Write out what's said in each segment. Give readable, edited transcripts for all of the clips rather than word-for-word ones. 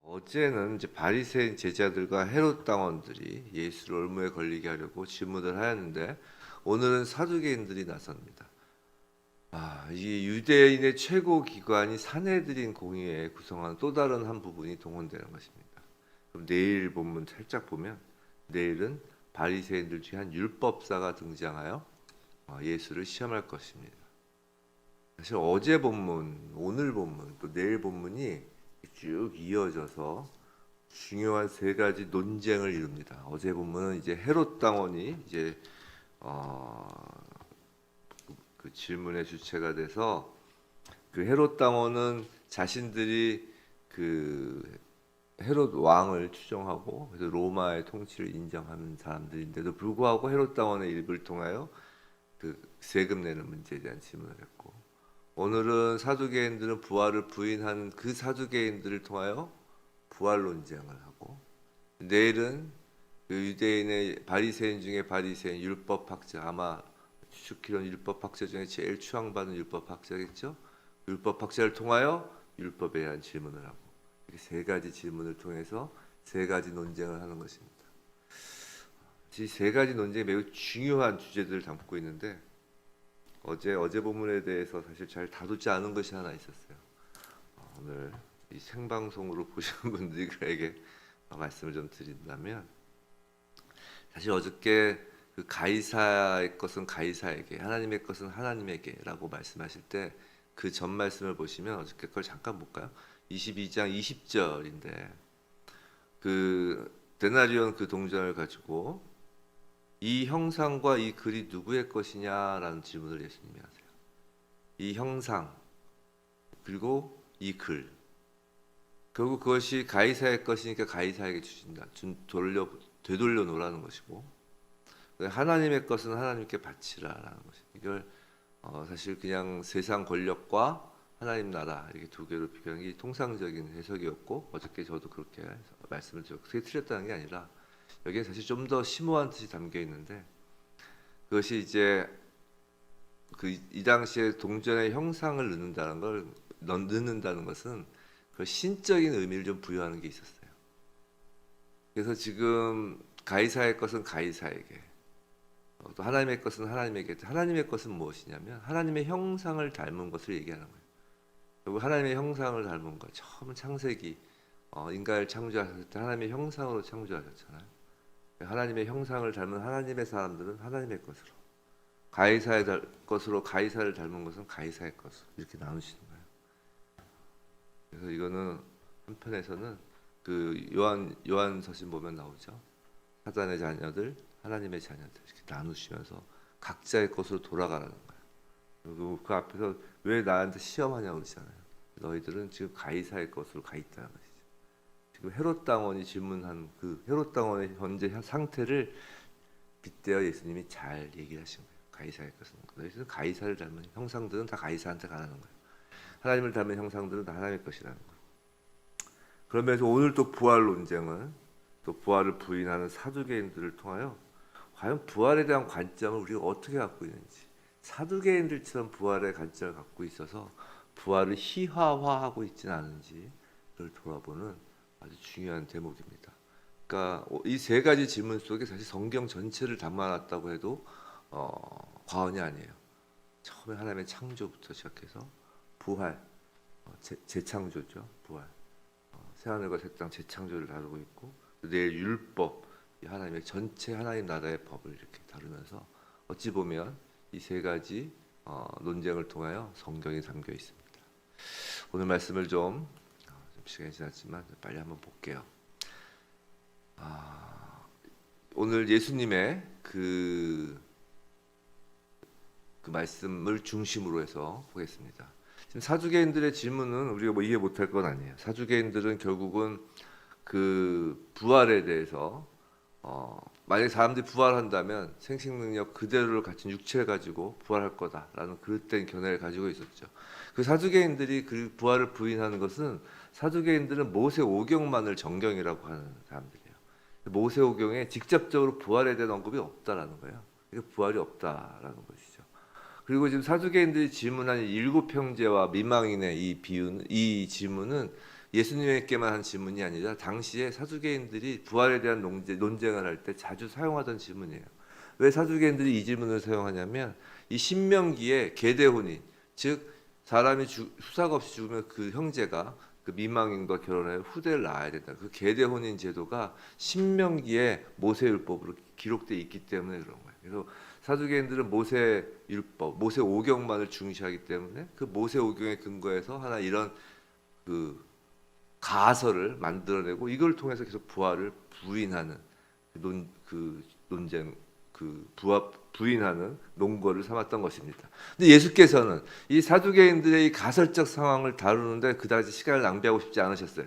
어제는 이제 바리새인 제자들과 헤롯 당원들이 예수를 올무에 걸리게 하려고 질문을 하였는데 오늘은 사두개인들이 나섭니다. 이 유대인의 최고 기관이 산헤드린 공의회에 구성한 또 다른 한 부분이 동원되는 것입니다. 그럼 내일 본문 살짝 보면 내일은 바리새인들 중에 한 율법사가 등장하여 예수를 시험할 것입니다. 사실 어제 본문, 오늘 본문, 또 내일 본문이 쭉 이어져서 중요한 세 가지 논쟁을 이룹니다. 어제 본문은 이제 헤롯 당원이 이제 그 질문의 주체가 돼서 그 헤롯 당원은 자신들이 그 헤롯 왕을 추종하고 그래서 로마의 통치를 인정하는 사람들인데도 불구하고 헤롯 당원의 일부를 통하여 그 세금 내는 문제에 대한 질문을 했고, 오늘은 사두개인들은 부활을 부인한 그 사두개인들을 통하여 부활 논쟁을 하고, 내일은 그 유대인의 바리새인 중에 바리새인 율법학자, 아마 추측키론 율법학자 중에 제일 추앙받는 율법학자겠죠. 율법학자를 통하여 율법에 대한 질문을 하고, 이렇게 세 가지 질문을 통해서 세 가지 논쟁을 하는 것입니다. 이 세 가지 논쟁이 매우 중요한 주제들을 담고 있는데 어제 본문에 대해서 사실 잘 다루지 않은 것이 하나 있었어요. 오늘 이 생방송으로 보시는 분들에게 말씀을 좀 드린다면, 사실 어저께 그 가이사의 것은 가이사에게, 하나님의 것은 하나님에게라고 말씀하실 때 그 전 말씀을 보시면 어저께 걸 잠깐 볼까요? 22장 20절인데 그 데나리온 그 동전을 가지고 이 형상과 이 글이 누구의 것이냐라는 질문을 예수님이 하세요. 이 형상 그리고 이 글, 결국 그것이 가이사의 것이니까 가이사에게 주신다. 되돌려 놓으라는 것이고, 하나님의 것은 하나님께 바치라라는 것이. 이걸 사실 그냥 세상 권력과 하나님 나라 이렇게 두 개로 비교하는 게 통상적인 해석이었고, 어저께 저도 그렇게 말씀을 드렸고, 그게 틀렸다는 게 아니라 여기에 사실 좀 더 심오한 뜻이 담겨 있는데, 그것이 이제 이 당시에 동전의 형상을 넣는다는 것은 그 신적인 의미를 좀 부여하는 게 있었어요. 그래서 지금 가이사의 것은 가이사에게, 또 하나님의 것은 하나님에게. 하나님의 것은 무엇이냐면 하나님의 형상을 닮은 것을 얘기하는 거예요. 그리고 하나님의 형상을 닮은 것, 처음 창세기 인간을 창조하셨을 때 하나님의 형상으로 창조하셨잖아요. 하나님의 형상을 닮은 하나님의 사람들은 하나님의 것으로, 가이사의 것으로 가이사를 닮은 것은 가이사의 것으로 이렇게 나누시는 거예요. 그래서 이거는 한편에서는 그 요한서신 보면 나오죠. 사단의 자녀들, 하나님의 자녀들 이렇게 나누시면서 각자의 것으로 돌아가라는 거예요. 그리고 그 앞에서 왜 나한테 시험하냐고 그러잖아요. 너희들은 지금 가이사의 것으로 가 있다는 것이죠. 지금 헤롯 당원이 질문한 그 헤롯 당원의 현재 상태를 빗대어 예수님이 잘 얘기를 하신 거예요. 가이사의 것은 너희들은 가이사를 닮은 형상들은 다 가이사한테 가라는 거예요. 하나님을 닮은 형상들은 다 하나님의 것이라는 거예요. 그러면서 오늘 또 부활 논쟁은 또 부활을 부인하는 사두개인들을 통하여 과연 부활에 대한 관점을 우리가 어떻게 갖고 있는지, 사두개인들처럼 부활의 관점을 갖고 있어서 부활을 희화화하고 있지는 않은지를 돌아보는 아주 중요한 대목입니다. 그러니까 이 세 가지 질문 속에 사실 성경 전체를 담아놨다고 해도 과언이 아니에요. 처음에 하나님의 창조부터 시작해서 부활, 재창조죠. 부활, 새하늘과 새 땅 재창조를 다루고 있고, 내일 율법, 하나님의 전체 하나님 나라의 법을 이렇게 다루면서 어찌 보면 이 세 가지 논쟁을 통하여 성경이 담겨 있습니다. 오늘 말씀을 좀 시간이 지났지만 빨리 한번 볼게요. 오늘 예수님의 그 말씀을 중심으로 해서 보겠습니다. 지금 사두개인들의 질문은 우리가 뭐 이해 못할 건 아니에요. 사두개인들은 결국은 그 부활에 대해서 만약에 사람들이 부활한다면 생식능력 그대로를 가진 육체를 가지고 부활할 거다라는 그릇된 견해를 가지고 있었죠. 그 사두개인들이 그 부활을 부인하는 것은, 사두개인들은 모세오경만을 정경이라고 하는 사람들이에요. 모세오경에 직접적으로 부활에 대한 언급이 없다라는 거예요. 그러니까 부활이 없다라는 것이죠. 그리고 지금 사두개인들이 질문한 일곱 형제와 미망인의 이 질문은 예수님에게만 한 질문이 아니라 당시에 사두개인들이 부활에 대한 논쟁을 할 때 자주 사용하던 질문이에요. 왜 사두개인들이 이 질문을 사용하냐면 이 신명기에 계대혼인, 즉 사람이 후사가 없이 죽으면 그 형제가 그 미망인과 결혼하여 후대를 낳아야 된다. 그 계대혼인 제도가 신명기에 모세율법으로 기록되어 있기 때문에 그런 거예요. 그래서 사두개인들은 모세율법, 모세오경만을 중시하기 때문에 그 모세오경에 근거해서 하나 이런 그 가설을 만들어내고 이걸 통해서 계속 부활을 부인하는 논쟁, 부인하는 논거를 삼았던 것입니다. 근데 예수께서는 이 사두개인들의 이 가설적 상황을 다루는데 그다지 시간을 낭비하고 싶지 않으셨어요.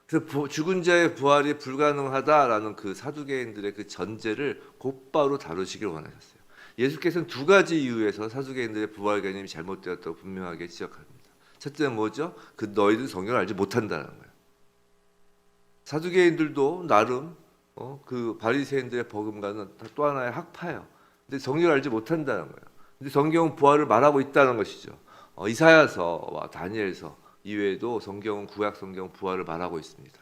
그래서 죽은 자의 부활이 불가능하다라는 그 사두개인들의 그 전제를 곧바로 다루시길 원하셨어요. 예수께서는 두 가지 이유에서 사두개인들의 부활 개념이 잘못되었다고 분명하게 지적합니다. 첫째는 뭐죠? 그 너희들 성경을 알지 못한다는 거예요. 사두개인들도 나름 그 바리새인들의 버금가는 또 하나의 학파예요. 근데 성경을 알지 못한다는 거예요. 근데 성경은 부활을 말하고 있다는 것이죠. 이사야서와 다니엘서 이외에도 성경은 구약 성경 부활을 말하고 있습니다.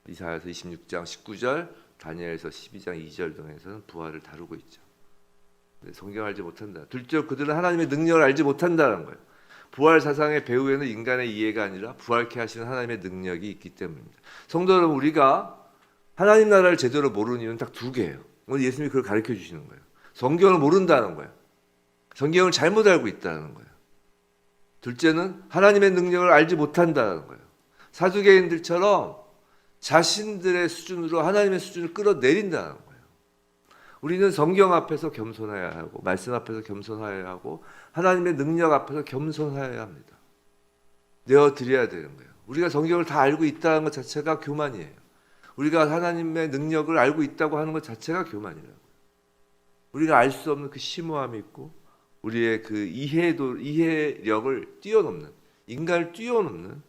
이사야서 26장 19절, 다니엘서 12장 2절 등에서는 부활을 다루고 있죠. 근데 성경을 알지 못한다. 둘째, 그들은 하나님의 능력을 알지 못한다는 거예요. 부활 사상의 배후에는 인간의 이해가 아니라 부활케 하시는 하나님의 능력이 있기 때문입니다. 성도 여러분, 우리가 하나님 나라를 제대로 모르는 이유는 딱 두 개예요. 오늘 예수님이 그걸 가르쳐 주시는 거예요. 성경을 모른다는 거예요. 성경을 잘못 알고 있다는 거예요. 둘째는 하나님의 능력을 알지 못한다는 거예요. 사두개인들처럼 자신들의 수준으로 하나님의 수준을 끌어내린다는 거예요. 우리는 성경 앞에서 겸손해야 하고 말씀 앞에서 겸손해야 하고 하나님의 능력 앞에서 겸손해야 합니다. 내어드려야 되는 거예요. 우리가 성경을 다 알고 있다는 것 자체가 교만이에요. 우리가 하나님의 능력을 알고 있다고 하는 것 자체가 교만이라고요. 우리가 알 수 없는 그 심오함이 있고 우리의 그 이해력을 뛰어넘는, 인간을 뛰어넘는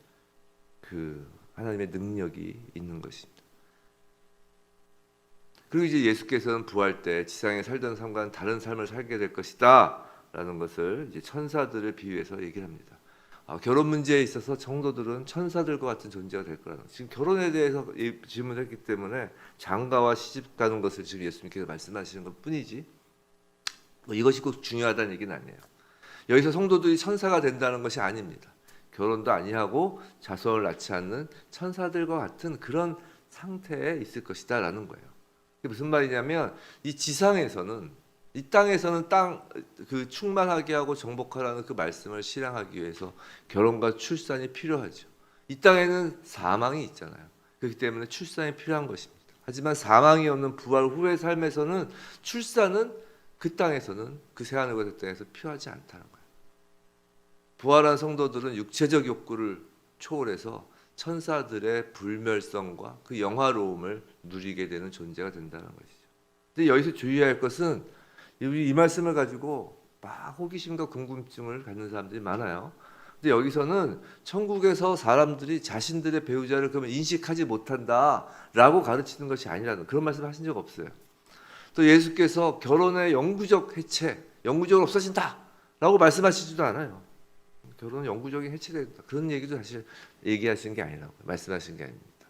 그 하나님의 능력이 있는 것입니다. 그리고 이제 예수께서는 부활 때 지상에 살던 삶과는 다른 삶을 살게 될 것이다 라는 것을 이제 천사들을 비유해서 얘기를 합니다. 결혼 문제에 있어서 성도들은 천사들과 같은 존재가 될 거라는 거예요. 지금 결혼에 대해서 질문을 했기 때문에 장가와 시집 가는 것을 지금 예수님께서 말씀하시는 것 뿐이지 이것이 꼭 중요하다는 얘기는 아니에요. 여기서 성도들이 천사가 된다는 것이 아닙니다. 결혼도 아니하고 자손을 낳지 않는 천사들과 같은 그런 상태에 있을 것이다 라는 거예요. 그게 무슨 말이냐면 이 지상에서는 이 땅에서는 그 충만하게 하고 정복하라는 그 말씀을 실행하기 위해서 결혼과 출산이 필요하죠. 이 땅에는 사망이 있잖아요. 그렇기 때문에 출산이 필요한 것입니다. 하지만 사망이 없는 부활 후의 삶에서는 출산은 그 땅에서는 그 새하늘과 새 땅에서 필요하지 않다는 거예요. 부활한 성도들은 육체적 욕구를 초월해서 천사들의 불멸성과 그 영화로움을 누리게 되는 존재가 된다는 것이죠. 근데 여기서 주의해야 할 것은 이 말씀을 가지고 막 호기심과 궁금증을 갖는 사람들이 많아요. 근데 여기서는 천국에서 사람들이 자신들의 배우자를 그러면 인식하지 못한다라고 가르치는 것이 아니라는 그런 말씀 하신 적 없어요. 또 예수께서 결혼의 영구적 해체, 영구적으로 없어진다라고 말씀하시지도 않아요. 결혼은 영구적인 해체가 된다. 그런 얘기도 사실 얘기하시는 게 아니라고 말씀하시는 게 아닙니다.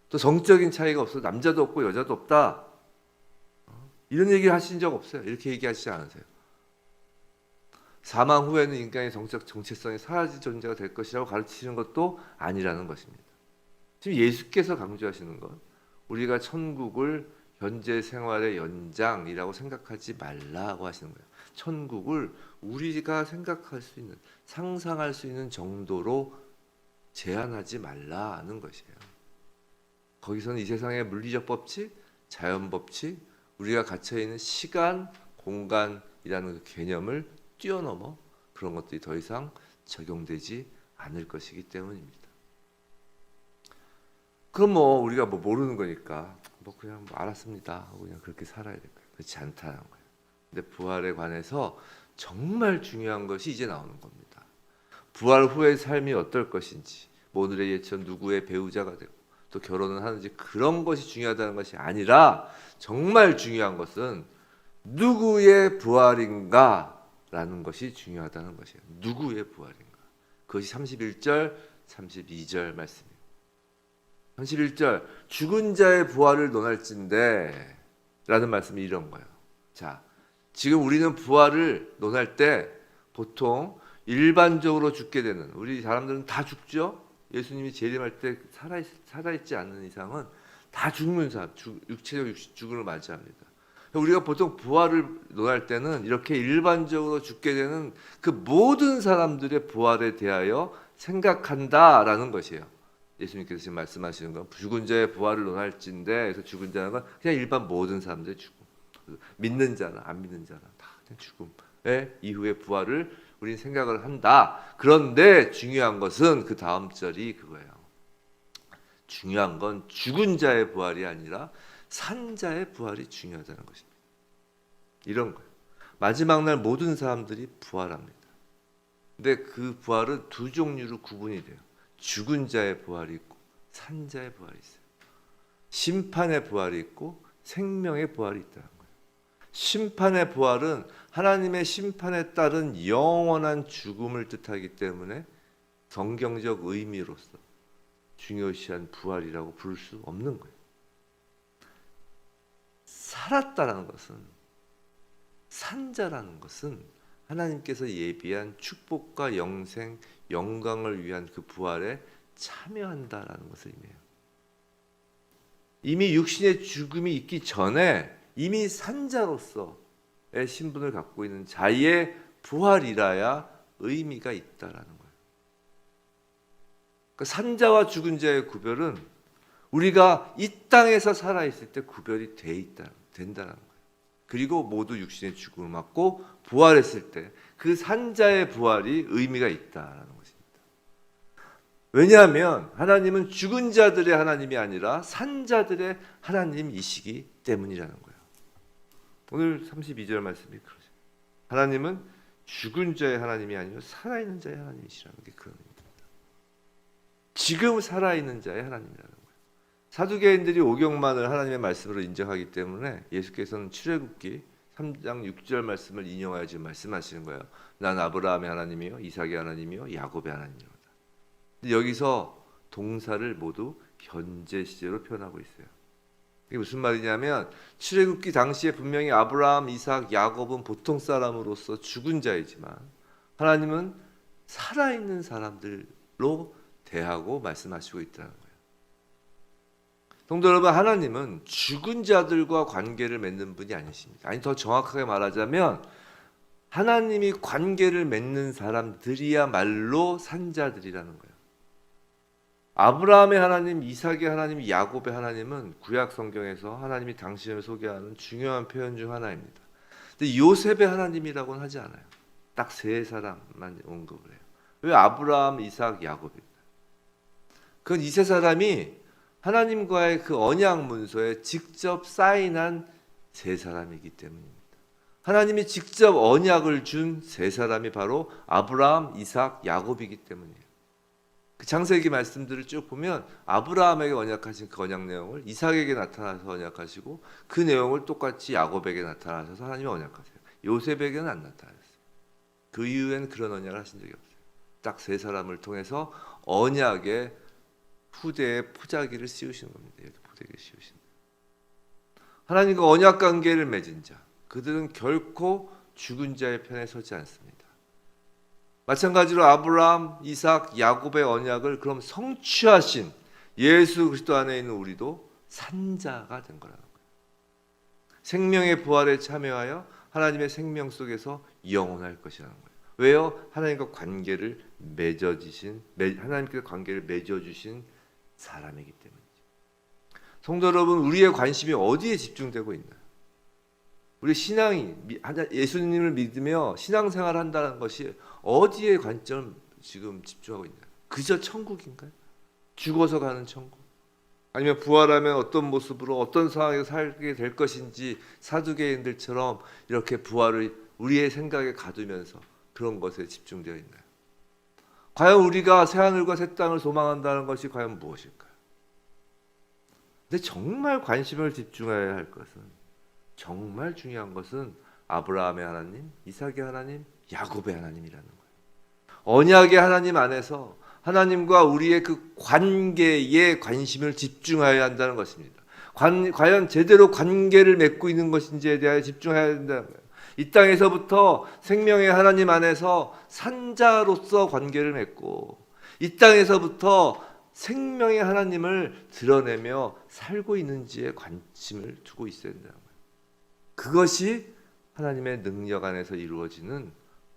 또 성적인 차이가 없어 남자도 없고 여자도 없다. 이런 얘기 하신 적 없어요. 이렇게 얘기하시지 않으세요. 사망 후에는 인간의 정적 정체성이 사라질 존재가 될 것이라고 가르치시는 것도 아니라는 것입니다. 지금 예수께서 강조하시는 건 우리가 천국을 현재 생활의 연장이라고 생각하지 말라고 하시는 거예요. 천국을 우리가 생각할 수 있는, 상상할 수 있는 정도로 제한하지 말라는 것이에요. 거기서는 이 세상의 물리적 법칙, 자연 법칙, 우리가 갇혀있는 시간, 공간이라는 그 개념을 뛰어넘어 그런 것들이 더 이상 적용되지 않을 것이기 때문입니다. 그럼 우리가 모르는 거니까 그냥 알았습니다 하고 그냥 그렇게 살아야 될 거예요. 그렇지 않다는 거예요. 근데 부활에 관해서 정말 중요한 것이 이제 나오는 겁니다. 부활 후의 삶이 어떨 것인지, 오늘의 예처럼 누구의 배우자가 되고 또 결혼을 하는지 그런 것이 중요하다는 것이 아니라 정말 중요한 것은 누구의 부활인가 라는 것이 중요하다는 것이에요. 누구의 부활인가. 그것이 31절 32절 말씀입니다. 31절 죽은 자의 부활을 논할진대 라는 말씀이 이런 거예요. 자, 지금 우리는 부활을 논할 때 보통 일반적으로 죽게 되는, 우리 사람들은 다 죽죠. 예수님이 재림할 때 살아있지 않는 이상은 다 죽는 사람, 육체적 죽음을 맞이합니다. 우리가 보통 부활을 논할 때는 이렇게 일반적으로 죽게 되는 그 모든 사람들의 부활에 대하여 생각한다라는 것이에요. 예수님께서 지금 말씀하시는 건 죽은 자의 부활을 논할진대, 그래서 죽은 자는 건 그냥 일반 모든 사람들의 죽음, 믿는 자나 안 믿는 자나 다 그냥 죽음의 이후의 부활을 우리는 생각을 한다. 그런데 중요한 것은 그 다음 절이 그거예요. 중요한 건 죽은 자의 부활이 아니라 산 자의 부활이 중요하다는 것입니다. 이런 거예요. 마지막 날 모든 사람들이 부활합니다. 근데 그 부활은 두 종류로 구분이 돼요. 죽은 자의 부활이 있고 산 자의 부활이 있어요. 심판의 부활이 있고 생명의 부활이 있다는 거예요. 심판의 부활은 하나님의 심판에 따른 영원한 죽음을 뜻하기 때문에 성경적 의미로서 중요시한 부활이라고 부를 수 없는 거예요. 살았다라는 것은, 산자라는 것은 하나님께서 예비한 축복과 영생, 영광을 위한 그 부활에 참여한다라는 것을 의미해요. 이미 육신의 죽음이 있기 전에 이미 산자로서의 신분을 갖고 있는 자의 부활이라야 의미가 있다라는 거예요. 그러니까 산자와 죽은 자의 구별은 우리가 이 땅에서 살아있을 때 구별이 된다는 거예요. 그리고 모두 육신의 죽음을 맞고 부활했을 때 그 산자의 부활이 의미가 있다라는 것입니다. 왜냐하면 하나님은 죽은 자들의 하나님이 아니라 산자들의 하나님이시기 때문이라는 거예요. 오늘 32절 말씀이 그러죠. 하나님은 죽은 자의 하나님이 아니라 살아있는 자의 하나님이시라는 게 그런 의미입니다. 지금 살아있는 자의 하나님이라는 거예요. 사두개인들이 오경만을 하나님의 말씀으로 인정하기 때문에 예수께서는 출애굽기 3장 6절 말씀을 인용하여 지금 말씀하시는 거예요. 난 아브라함의 하나님이요 이삭의 하나님이요 야곱의 하나님이로다. 여기서 동사를 모두 현재 시제로 표현하고 있어요. 이게 무슨 말이냐면 출애굽기 당시에 분명히 아브라함, 이삭, 야곱은 보통 사람으로서 죽은 자이지만 하나님은 살아있는 사람들로 대하고 말씀하시고 있다는 거예요. 성도 여러분, 하나님은 죽은 자들과 관계를 맺는 분이 아니십니다. 아니, 더 정확하게 말하자면 하나님이 관계를 맺는 사람들이야말로 산자들이라는 거예요. 아브라함의 하나님, 이삭의 하나님, 야곱의 하나님은 구약 성경에서 하나님이 당신을 소개하는 중요한 표현 중 하나입니다. 근데 요셉의 하나님이라고는 하지 않아요. 딱 세 사람만 언급을 해요. 왜 아브라함, 이삭, 야곱입니다. 그건 이 세 사람이 하나님과의 그 언약 문서에 직접 사인한 세 사람이기 때문입니다. 하나님이 직접 언약을 준 세 사람이 바로 아브라함, 이삭, 야곱이기 때문이에요. 그 창세기 말씀들을 쭉 보면 아브라함에게 언약하신 그 언약 내용을 이삭에게 나타나서 언약하시고 그 내용을 똑같이 야곱에게 나타나셔서 하나님이 언약하세요. 요셉에게는 안 나타났어요. 그 이후에는 그런 언약을 하신 적이 없어요. 딱 세 사람을 통해서 언약의 후대의 포자기를 씌우시는 겁니다. 이렇게 포자기를 씌우시는 거예요. 하나님과 언약 관계를 맺은 자, 그들은 결코 죽은 자의 편에 서지 않습니다. 마찬가지로 아브라함, 이삭, 야곱의 언약을 그럼 성취하신 예수 그리스도 안에 있는 우리도 산자가 된 거라는 거예요. 생명의 부활에 참여하여 하나님의 생명 속에서 영원할 것이라는 거예요. 왜요? 하나님과 관계를 하나님께서 관계를 맺어주신 사람이기 때문이죠. 성도 여러분, 우리의 관심이 어디에 집중되고 있나요? 우리 신앙이 예수님을 믿으며 신앙생활을 한다는 것이 어디에 관점 지금 집중하고 있나요? 그저 천국인가요? 죽어서 가는 천국? 아니면 부활하면 어떤 모습으로 어떤 상황에서 살게 될 것인지 사두개인들처럼 이렇게 부활을 우리의 생각에 가두면서 그런 것에 집중되어 있나요? 과연 우리가 새하늘과 새 땅을 소망한다는 것이 과연 무엇일까요? 근데 정말 관심을 집중해야 할 것은, 정말 중요한 것은 아브라함의 하나님, 이삭의 하나님, 야곱의 하나님이라는 거예요. 언약의 하나님 안에서 하나님과 우리의 그 관계에 관심을 집중해야 한다는 것입니다. 과연 제대로 관계를 맺고 있는 것인지에 대하여 집중해야 된다는 거예요. 이 땅에서부터 생명의 하나님 안에서 산자로서 관계를 맺고 이 땅에서부터 생명의 하나님을 드러내며 살고 있는지에 관심을 두고 있어야 된다는 거예요. 그것이 하나님의 능력 안에서 이루어지는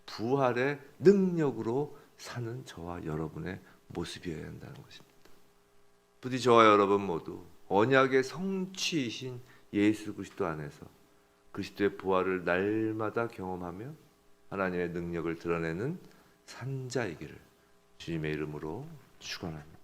부활의 능력으로 사는 저와 여러분의 모습이어야 한다는 것입니다. 부디 저와 여러분 모두 언약의 성취이신 예수 그리스도 안에서 그리스도의 부활을 날마다 경험하며 하나님의 능력을 드러내는 산자이기를 주님의 이름으로 축원합니다.